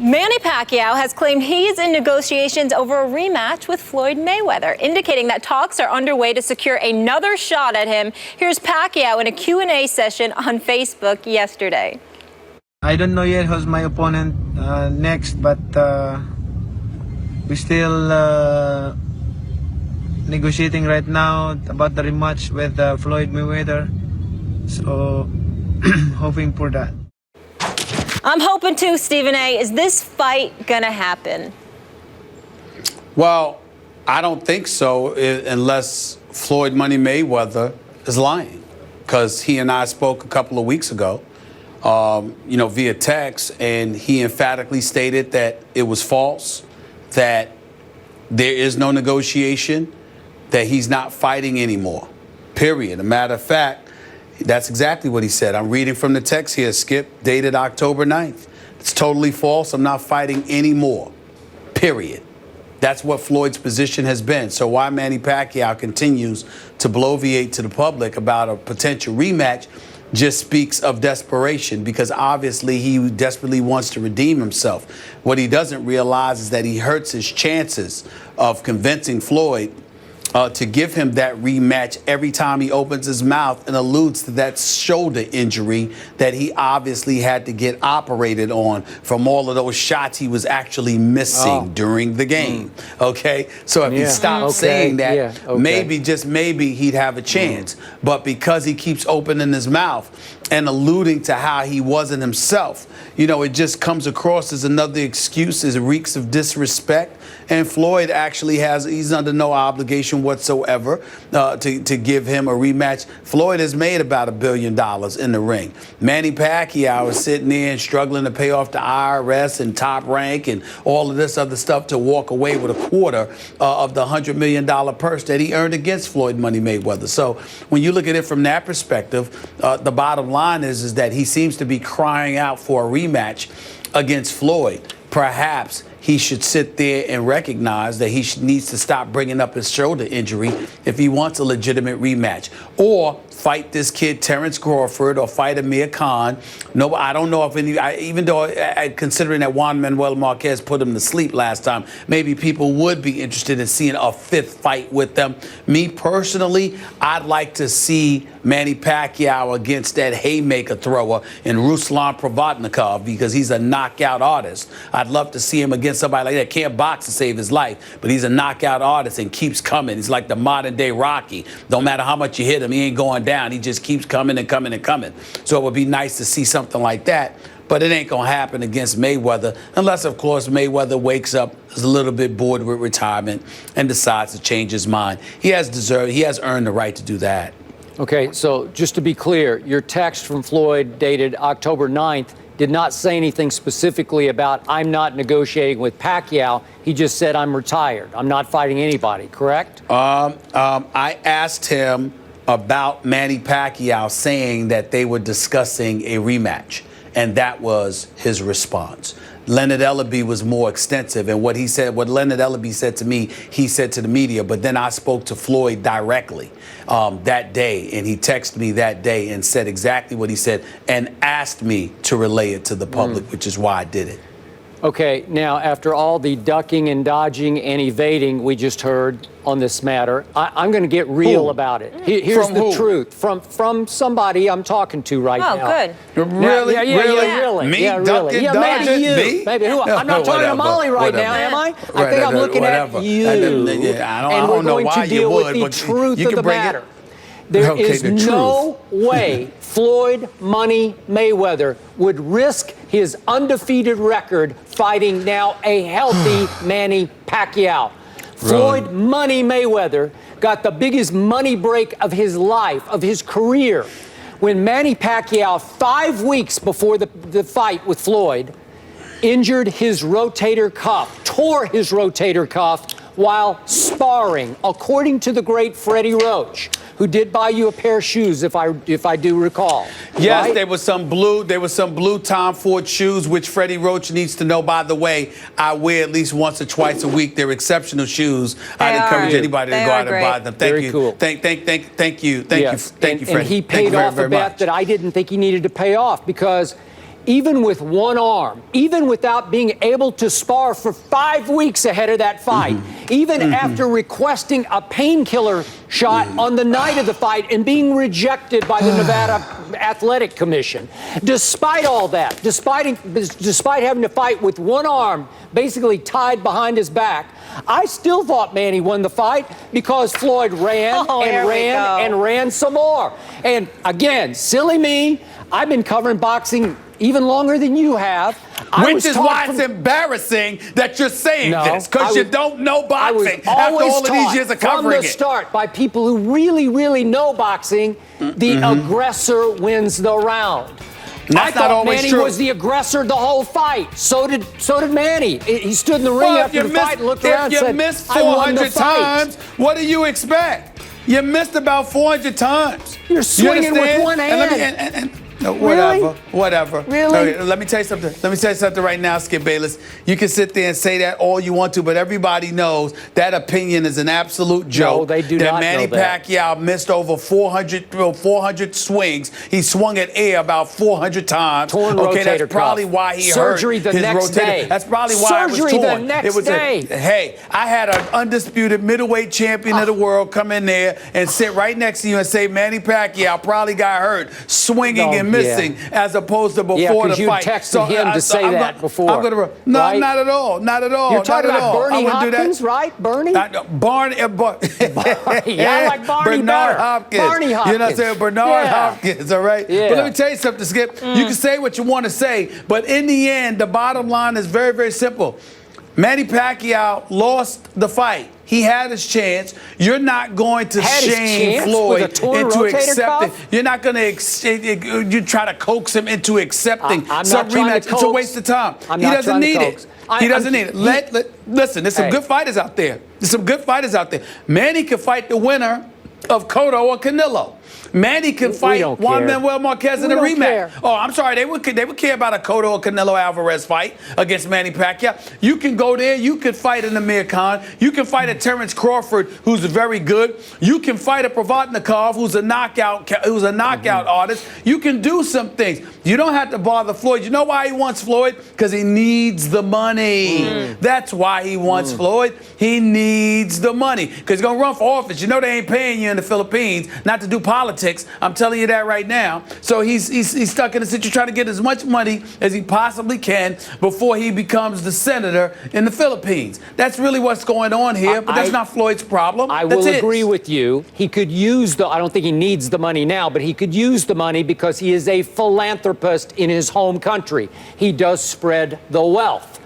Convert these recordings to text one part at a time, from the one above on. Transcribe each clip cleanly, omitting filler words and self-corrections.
Manny Pacquiao has claimed he's in negotiations over a rematch with Floyd Mayweather, indicating that talks are underway to secure another shot at him. Here's Pacquiao in a Q&A session on Facebook yesterday. I don't know yet who's my opponent next, but we're still negotiating right now about the rematch with Floyd Mayweather. So, hoping for that. I'm hoping too, Stephen A. Is this fight gonna happen? Well, I don't think so unless Floyd Money Mayweather is lying, because he and I spoke a couple of weeks ago, via text, and he emphatically stated that it was false, that there is no negotiation, that he's not fighting anymore, period. A matter of fact, that's exactly what he said. I'm reading from the text here, Skip, dated October 9th. It's totally false. I'm not fighting anymore, period. That's what Floyd's position has been. So why Manny Pacquiao continues to bloviate to the public about a potential rematch just speaks of desperation, because obviously he desperately wants to redeem himself. What he doesn't realize is that he hurts his chances of convincing Floyd to give him that rematch every time he opens his mouth and alludes to that shoulder injury that he obviously had to get operated on from all of those shots he was actually missing during the game. Okay? So if he stopped saying that, maybe, just maybe, he'd have a chance. But because he keeps opening his mouth and alluding to how he wasn't himself, it just comes across as another excuse. It reeks of disrespect. And Floyd actually he's under no obligation whatsoever to give him a rematch. Floyd has made about $1 billion in the ring. Manny Pacquiao is sitting there and struggling to pay off the IRS and Top Rank and all of this other stuff to walk away with a quarter of the $100 million purse that he earned against Floyd Money Mayweather. So when you look at it from that perspective, the bottom line is that he seems to be crying out for a rematch against Floyd. Perhaps he should sit there and recognize that he needs to stop bringing up his shoulder injury if he wants a legitimate rematch, or fight this kid Terrence Crawford, or fight Amir Khan. No, I don't know if even though considering that Juan Manuel Marquez put him to sleep last time, maybe people would be interested in seeing a fifth fight with them. Me personally, I'd like to see Manny Pacquiao against that haymaker thrower in Ruslan Provodnikov, because he's a knockout artist. I'd love to see him against somebody like that. Can't box to save his life, but he's a knockout artist and keeps coming. He's like the modern day Rocky. Don't matter how much you hit him, he ain't going down. He just keeps coming and coming and coming. So it would be nice to see something like that, but it ain't gonna happen against Mayweather unless, of course, Mayweather wakes up, is a little bit bored with retirement, and decides to change his mind. He has earned the right to do that. Okay, so just to be clear, your text from Floyd dated October 9th did not say anything specifically about I'm not negotiating with Pacquiao. He just said I'm retired. I'm not fighting anybody, correct? I asked him about Manny Pacquiao saying that they were discussing a rematch, and that was his response. Leonard Ellaby was more extensive, and what Leonard Ellaby said to me, he said to the media. But then I spoke to Floyd directly that day, and he texted me that day and said exactly what he said and asked me to relay it to the public, which is why I did it. Okay, now after all the ducking and dodging and evading we just heard on this matter, I'm going to get real about it. Here's the truth from somebody I'm talking to right now. Oh, good. Really? Really? Me? Yeah, Ducking, really. Yeah, maybe dodging? you. Me? Maybe who? I'm not talking to Molly right now, am I? I think I'm looking at you. I don't know why you would, with the truth you of can the bring matter. it. There is no way Floyd Money Mayweather would risk his undefeated record fighting now a healthy Manny Pacquiao. Floyd Money Mayweather got the biggest money break of his life, of his career, when Manny Pacquiao, 5 weeks before the fight with Floyd, injured his rotator cuff, tore his rotator cuff while sparring, according to the great Freddie Roach, who did buy you a pair of shoes, if I do recall. Yes, right? there was some blue Tom Ford shoes, which Freddie Roach needs to know. By the way, I wear at least once or twice a week. They're exceptional shoes. I'd encourage anybody to go out and buy them. Thank you. Cool. Thank you, Freddie. And he paid off a bet that I didn't think he needed to pay off, because even with one arm, even without being able to spar for 5 weeks ahead of that fight, even after requesting a painkiller shot on the night of the fight and being rejected by the Nevada Athletic Commission. Despite all that, despite having to fight with one arm basically tied behind his back, I still thought Manny won the fight because Floyd ran and ran some more. And again, silly me, I've been covering boxing even longer than you have. Which is why it's embarrassing that you're saying this, because you don't know boxing after all of these years of covering it. From the start, by people who really, really know boxing, the aggressor wins the round. I thought Manny was the aggressor the whole fight. So did Manny. He stood in the ring after the fight and looked around and said, if you missed 400 times, what do you expect? You missed about 400 times. You're swinging with one hand. Whatever. Really? Okay, let me tell you something. Let me tell you something right now, Skip Bayless. You can sit there and say that all you want to, but everybody knows that opinion is an absolute joke. No, they do not know that. Manny Pacquiao missed over 400 swings. He swung at air about 400 times. Torn rotator that's probably cuff. why he Surgery hurt the his next rotator. day. That's probably why it was torn. Surgery the next day. Hey, I had an undisputed middleweight champion of the world come in there and sit right next to you and say Manny Pacquiao probably got hurt swinging and missing as opposed to before the fight. You texted him to say that before. No, right? not at all. Not at all. You're talking about Bernie Hopkins, right? Bernie? Barney. I like Barney Bernard better. Hopkins. Barney Hopkins. You know what I'm saying? Bernard Hopkins, all right? Yeah. But let me tell you something, Skip. You can say what you want to say, but in the end, the bottom line is very, very simple. Manny Pacquiao lost the fight. He had his chance. You're not going to shame Floyd into accepting. You're not going to you try to coax him into accepting some rematch. It's a waste of time. He doesn't need it. He doesn't need it. Listen, there's some good fighters out there. Manny can fight the winner of Cotto or Canelo. Manny can fight Juan Manuel Marquez in a rematch. Oh, I'm sorry. They would care about a Cotto or Canelo Alvarez fight against Manny Pacquiao. You can go there. You can fight an Amir Khan. You can fight a Terrence Crawford, who's very good. You can fight a Provodnikov, who's a knockout artist. You can do some things. You don't have to bother Floyd. You know why he wants Floyd? Because he needs the money. That's why he wants Floyd. He needs the money because he's gonna run for office. You know they ain't paying you in the Philippines not to do politics. I'm telling you that right now. So he's stuck in a situation trying to get as much money as he possibly can before he becomes the senator in the Philippines. That's really what's going on here, but that's not Floyd's problem. I will agree with you. He could use I don't think he needs the money now, but he could use the money because he is a philanthropist in his home country. He does spread the wealth.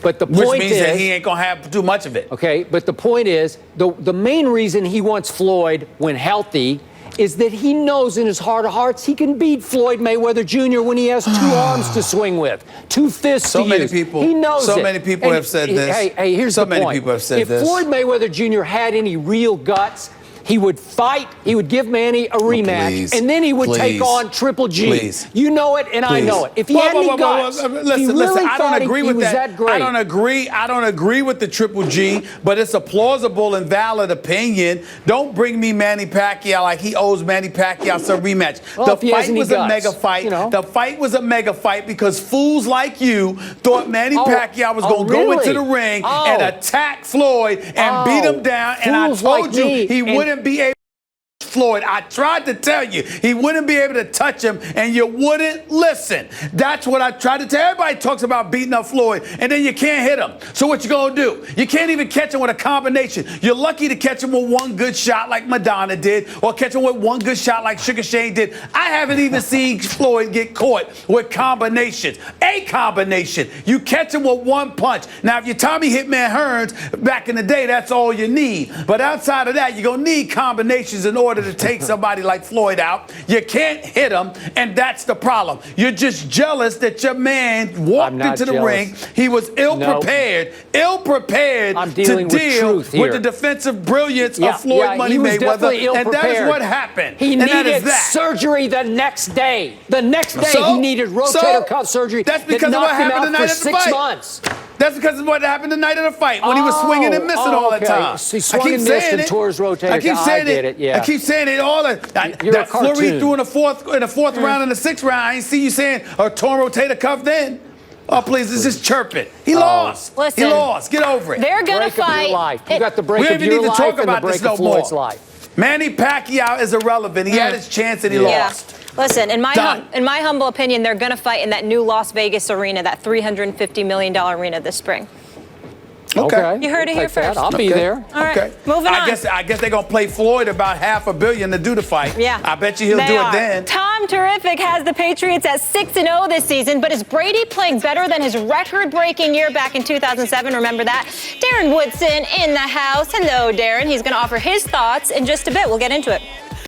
But the point Which means that he ain't gonna have too much of it. Okay, but the point is, the main reason he wants Floyd when healthy is that he knows in his heart of hearts he can beat Floyd Mayweather Jr. when he has two arms to swing with, two fists to use. He knows it. So many people have said this. Hey, here's the point. So many people have said this. If Floyd Mayweather Jr. had any real guts, he would fight, he would give Manny a rematch, and then he would take on Triple G. You know it, and I know it. If he had any guts, listen, I don't agree with that. I don't agree with the Triple G, but it's a plausible and valid opinion. Don't bring me Manny Pacquiao like he owes Manny Pacquiao some rematch. Well, the fight was a mega fight. The fight was a mega fight because fools like you thought Manny Pacquiao was going to go into the ring and attack Floyd and beat him down, and I told you he wouldn't be able to Floyd. I tried to tell you he wouldn't be able to touch him, and you wouldn't listen. That's what I tried to tell. Everybody talks about beating up Floyd, and then you can't hit him. So what you gonna do? You can't even catch him with a combination. You're lucky to catch him with one good shot like Madonna did, or catch him with one good shot like Sugar Shane did. I haven't even seen Floyd get caught with combinations. A combination. You catch him with one punch. Now, if you're Tommy Hitman Hearns back in the day, that's all you need. But outside of that, you're gonna need combinations in order to take somebody like Floyd out. You can't hit him, and that's the problem. You're just jealous that your man walked into the ring. He was ill-prepared to deal with the defensive brilliance of Floyd Money Mayweather, and that is what happened. He needed surgery the next day. The next day he needed rotator cuff surgery. That's because of what happened the night of the fight. That's because of what happened the night of the fight when he was swinging and missing all the time. He swung and missed and tore his rotator. I keep saying it. Yeah. I keep saying it all the that Fleury threw in the fourth round and the sixth round. I ain't see you saying a torn rotator cuff then. Oh, please, it's just chirping. He lost. Listen, he lost. Get over it. They're going to fight. You got the break of your life and the break of Floyd's life. Manny Pacquiao is irrelevant. He had his chance and he lost. Listen, in my humble opinion, they're going to fight in that new Las Vegas arena, that $350 million arena this spring. Okay. You heard it here first. I'll be there. All right. Moving on. I guess they're going to play Floyd about $500 million to do the fight. Yeah. I bet you he'll do it then. Tom Terrific has the Patriots at 6-0 this season, but is Brady playing better than his record-breaking year back in 2007? Remember that? Darren Woodson in the house. Hello, Darren. He's going to offer his thoughts in just a bit. We'll get into it.